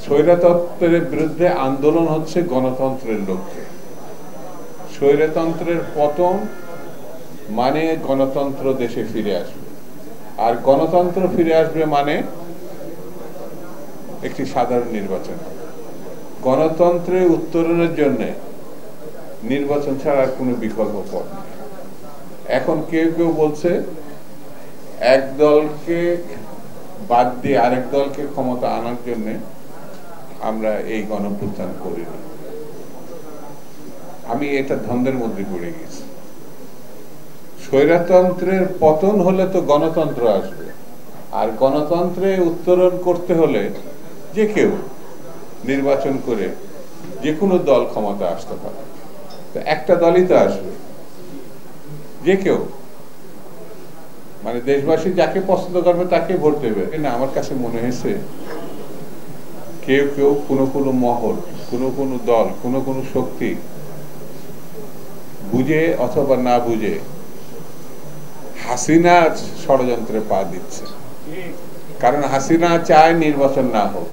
স্বৈরতন্ত্রের বিরুদ্ধে আন্দোলন হচ্ছে গণতন্ত্রের লক্ষ্যে। স্বৈরতন্ত্রের পতন মানে গণতন্ত্র দেশে ফিরে আসবে, আর গণতন্ত্র ফিরে আসবে মানে একটি সাধারণ নির্বাচন। গণতন্ত্রে উত্তরণের জন্য নির্বাচন ছাড়া আর কোনো বিকল্প পথ নেই। এখন কেউ কেউ বলছে এক দলকে বাদ দিয়ে আরেক দলকে ক্ষমতা আনার জন্য আমরা এই গণঅভ্যুত্থান করিনি। আমি এটা দ্বন্দ্বের মধ্যে পড়ে গেছি। স্বৈরতন্ত্রের পতন হলে তো গণতন্ত্র আসবে, আর গণতন্ত্রে উত্তরণ করতে হলে যে কেউ নির্বাচন করে যে কোনো দল ক্ষমতা আসতে পারে। তো একটা দলই তো আসবে, যে কেউ, মানে দেশবাসী যাকে পছন্দ করবে তাকে ভোট দেবে না। আমার কাছে মনে হয়েছে কেউ কেউ কোনো মহল, কোনো দল, কোনো শক্তি বুঝে অথবা না বুঝে হাসিনার ষড়যন্ত্রে পা দিচ্ছে। কারণ হাসিনা চায় নির্বাচন না হোক।